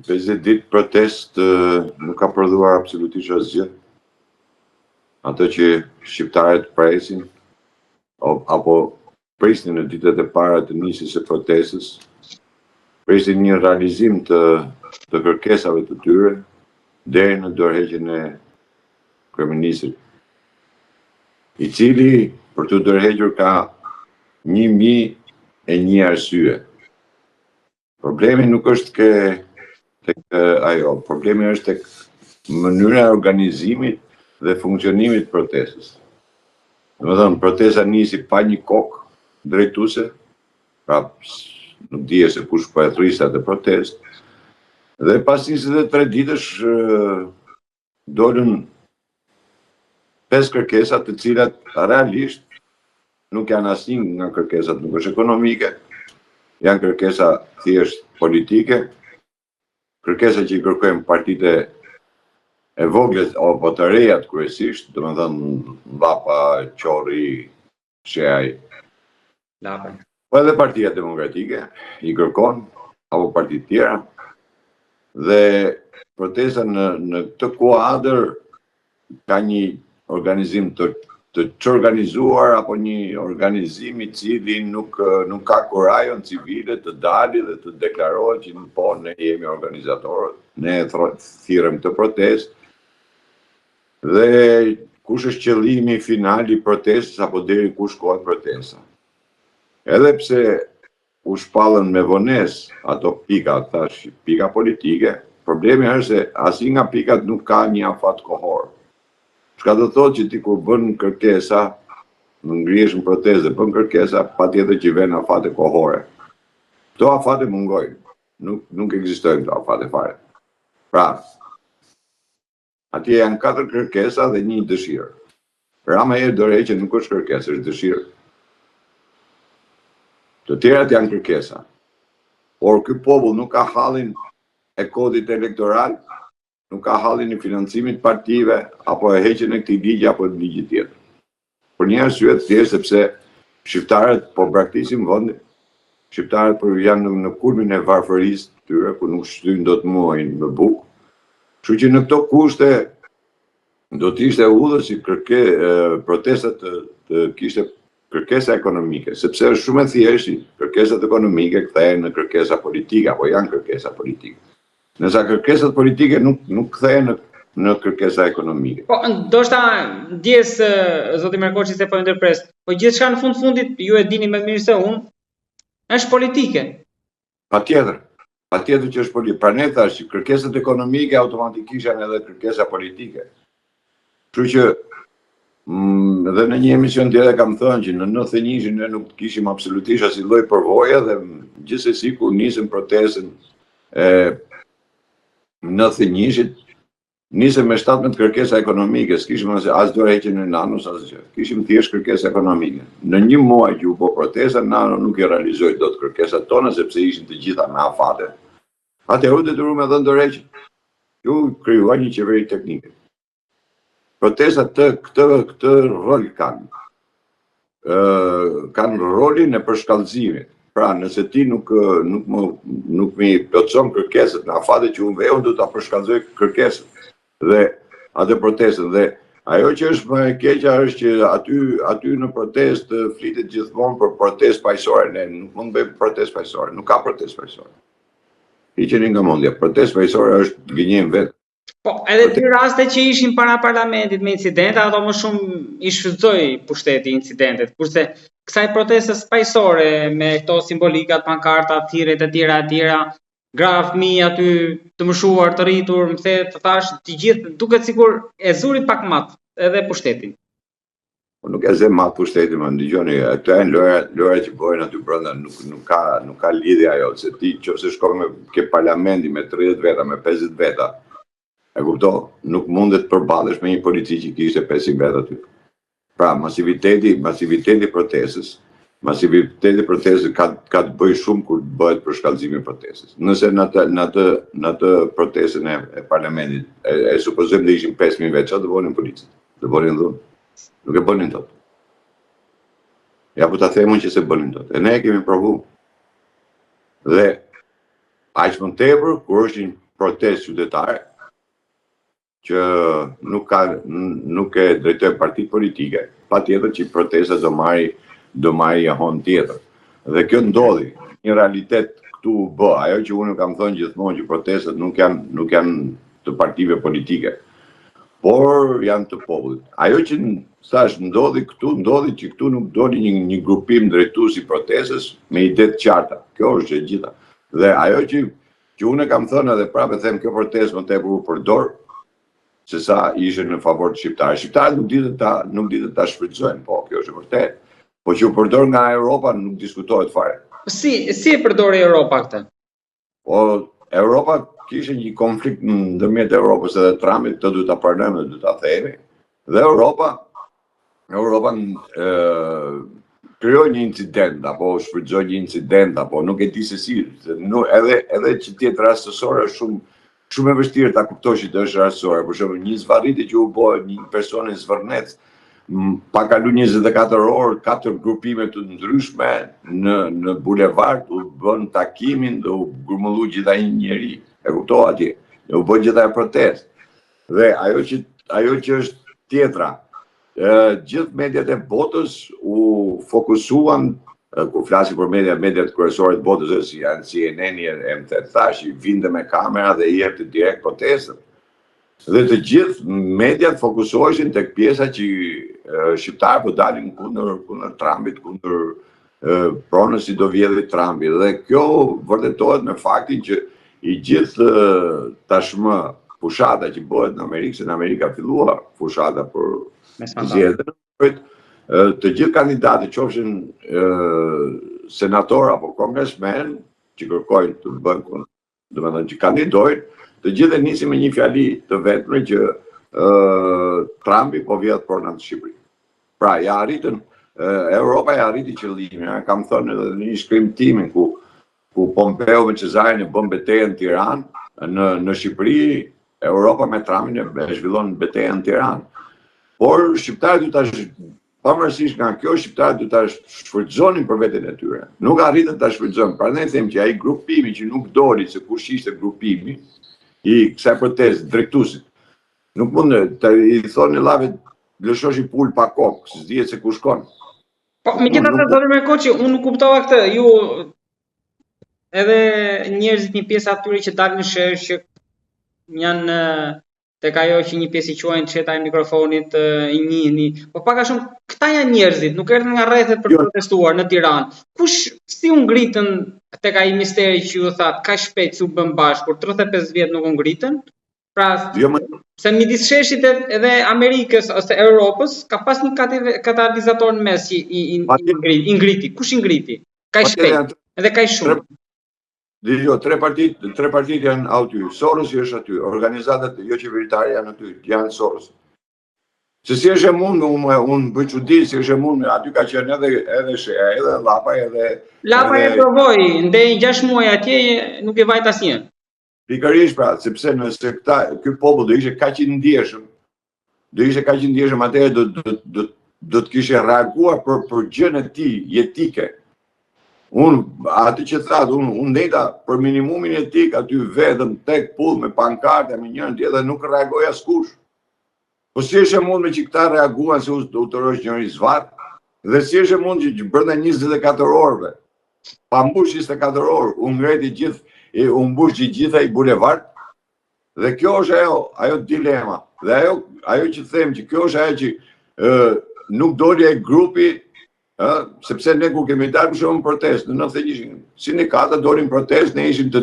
50 ditë protest nuk ka prodhuar absolutisht asgjë. Ato që shqiptarët presin, apo prisnin në ditët e para të nisjes së protestës, prisnin një realizim të kërkesave të tyre deri në dorëheqjen e kryeministrit, i cili për të dorëhequr ka 1001 arsye. Problemi nuk është problemi është tek mënyra e organizimit dhe funksionimit protestës. Domethënë, protesta nisi pa një kokë drejtuese, pra nuk dije se kush po e thuriste atë protestë. Dhe pas 23 ditësh dolën 5 kërkesa, të cilat realisht nuk janë asnjë nga kërkesat nuk është ekonomike, janë kërkesa thjesht politike, kërkesa që i kërkojmë partitë e voglet apo të rejat kryesisht, domethënë Llapa, Qorri, Sheaj. Po edhe Partia Demokratike i kërkon, apo partitë tjera. Dhe protesta në këtë kuadër ka një organizim të çorganizuar apo një organizim i cili nuk ka kurajon civile të dalë dhe të deklarohet që po ne jemi organizatorët, ne thirrëm këtë protestë. Dhe kush është qëllimi final i protestës apo deri ku shkohet protesta. Edhe pse u shpallën me vonesë ato pika, thash pika politike, problemi është se asnjë nga pikat nuk ka një afat kohor. Çka do thotë që ti kur bën kërkesa, ngrihesh në protestë dhe bën kërkesa, patjetër që vjen afate kohore. Këto afate mungojnë, nuk ekzistojnë këto afate fare. Pra, atje janë 4 kërkesa dhe 1 dëshirë. Rama e dorëheqje nuk është kërkesë, është dëshirë. Të tjerat janë kërkesa. Por ky popull nuk ka hallin e kodit elektoral, nuk ka hallin e financimit partive, apo e heqjen e këtij ligji apo të ligjit tjetër. Për një arsye thjesht sepse shqiptarët po braktisin vendin, shqiptarët po janë në kulmin e varfërisë tyre, ku nuk shtyjnë dot muajin me bukë. Kështu që në këto kushte do të ishte udhës që protestat të kishte kërkesa ekonomike, sepse është shumë e thjeshtë, kërkesat ekonomike kthehen në kërkesa politike, apo janë kërkesa politike. Nësa kërkesat politike nuk kthehen në kërkesa ekonomike. Po, ndoshta ndjes zoti Merkoçi se po ndërpres, po gjithçka në fundit ju e dini më mirë se unë, është politike. Patjetër që është politike. Pra ne thash që kërkesat ekonomike automatikisht janë edhe kërkesa politike. Kështu që dhe në një emision tjetër kam thënë që në 91 ne nuk kishim absolutisht asnjë lloj përvoje dhe gjithsesi kur nisëm protestën e 91-shit, nisëm me 17 kërkesa ekonomike, s'kishim as dorëheqjen e Nanos asgjë. Kishim thjesht kërkesa ekonomike. Në një muaj që u bë protesta, Nano nuk i realizoi dot kërkesat tona sepse ishin të gjitha me afate. Atëherë u detyruam me dhënë dorëheqje. Ju krijuar një qeveri teknike. Protestat këtë rol kanë. Kanë rolin e përshkallëzimit. Pra, nëse ti nuk mi plotëson kërkesat në afate që unë veu, do ta përshkallëzoj kërkesat dhe atë protestën. Dhe ajo që është më e keqja është që aty në protestë flitet gjithmonë për protestë paqësore. Ne nuk mund të bëjmë protestë paqësore, nuk ka protestë paqësore. Hiqeni nga mendja, protestë paqësore është gënjem vetë. Po, edhe dy raste që ishin para parlamentit me incidente, ato më shumë i shfrytëzoi pushteti incidentet, kurse kësaj protestës paqësore me këto simbolikat, pankarta, thirrjet e tjera, gra fëmijë aty të mëshuar, të rritur, më the të thash, të gjithë duket sikur e zuri pak mat edhe pushtetin. Po nuk e zë mat pushtetin, më dëgjoni, ato janë lojra që bëhen aty brenda, nuk ka lidhje ajo, se ti nëse shkon me ke parlamenti me 30 veta, me 50 veta, e kupton, nuk mundet të përballesh me një polici që kishte 500 veta aty. Pra, masiviteti protestës ka të bëjë shumë kur bëhet përshkallëzimi i protestës. Nëse në atë protestën e parlamentit, e supozojmë dhe ishin 5000 vetë, çfarë do bënin policët? Do bënin dhunë? Nuk e bënin dot. Ja po ta themun që se bënin dot. E ne e kemi provu. Dhe aq më tepër kur është protestë qytetare që nuk e drejtoj parti politike, patjetër që protesta do marrë jahon tjetër. Dhe kjo ndodhi, një realitet këtu bë, ajo që unë kam thënë gjithmonë që protestat nuk janë të partive politike, por janë të popullit. Ajo që thash ndodhi që këtu nuk doli një grupim drejtues i protestës me ide të qarta. Kjo është e gjitha. Dhe ajo që unë kam thënë edhe prapë them, kjo protestë më tepër u përdor se sa ishte në favor të shqiptarëve. Shqiptarët nuk ditë ta shfrytëzojnë, po kjo është e vërtetë. Po që u përdor nga Europa nuk diskutohet fare. Si e përdori Europa këtë? Po Europa kishte një konflikt ndërmjet Europës edhe Trumpit, këtë duhet ta pranojmë dhe duhet ta themi. Dhe Europa krijoi një incident apo shfrytëzoi një incident apo nuk e di se si, edhe që të jetë rastësor është shumë e vështirë ta kuptosh që është rastësore. Për shembull, një zvarritje që u bë një person i Zvërnec, pa kalu 24 orë, 4 grupime të ndryshme në bulevard u bën takimin dhe u grumullu gjithaj një njeri. E kuptova atje. U bën gjithaj protestë. Dhe ajo që është tjetra, gjithë mediat e botës u fokusuan, ku flasi për mediat kryesore të botës, si janë CNN-i, MT, vinte me kamera dhe i jepte direkt protestën. Dhe të gjithë mediat fokusoheshin tek pjesa që shqiptarët po dalin kundër Trumpit, kundër pronës si do vjedhë Trumpi. Dhe kjo vërtetohet me faktin që i gjithë tashmë fushata që bëhet në Amerikë, se në Amerikë ka filluar fushata për zgjedhjen, të gjithë kandidatët, qofshin senator apo kongresmen që kërkojnë të bëjnë, domethënë që kandidojnë, të gjithë nisin me një fjali të vetme që Trumpi po vjedh pronat në Shqipëri. Pra, Europa ja arriti qëllimin, kam thënë edhe në një shkrim timin ku Pompeo me Cezarin e bën betejën në Tiranë, në Shqipëri Europa me Trumpin e zhvillon betejën në Tiranë. Por shqiptarët du ta pavarësisht nga kjo, shqiptarët du ta shfrytëzonin për veten e tyre. Nuk arritën ta shfrytëzojnë. Prandaj them që ai grupimi që nuk doli se kush ishte grupimi i kësaj protestë drejtuesit. Nuk mund të i thonë llave lëshoshi pul pa kokë, se s'dihet se ku shkon. Po, megjithatë zotë Merkoçi, unë nuk kuptova këtë. Ju edhe njerëzit, një pjesë atyre që dalin në sherr që janë tek ajo që një pjesë i quajnë çeta e mikrofonit, i njihni. Po pak a shumë këta janë njerëzit, nuk erdhën nga rrethet për të protestuar në Tiranë. Si u ngritën tek ai misteri që ju thatë kaq shpejt si u bën bashkë, kur 35 vjet nuk u ngritën? Pra, se midis sheshit edhe Amerikës ose Europës ka pas një katalizator në mes që i ngriti. Kush i ngriti? Kaq shpejt, edhe kaq shumë. Jo, tre partit janë aty. Soros është aty, organizatat jo qeveritare janë aty, janë Soros. Se si është e mund, unë bëj çudi, si është e mund, aty ka qenë edhe Shea, edhe Llapaj, edhe... Llapaj e provoi, ndej 6 muaj atje, nuk e vajt asnjë. Pikërisht pra, sepse nëse ky popull do ishte kaq i ndjeshëm, atëherë do të kishte reaguar për gjën e tij jetike. Atë që thatë, unë ndeta për minimumin etik aty vetëm tek pull me pankarta me njërin tjetër nuk reagoi askush. Po si është e mund me që këta reaguan se u tërësh njëri zvarr, dhe si është e mund që brenda 24 orëve, pa mbush 24 orë, u mbush gjitha i bulevard, dhe kjo është ajo dilema. Dhe ajo që them që kjo është ajo që nuk doli ai grupi, sepse ne kur kemi dalë për shkak të protestë, në 91 sindikata dolin protestë, ne ishim të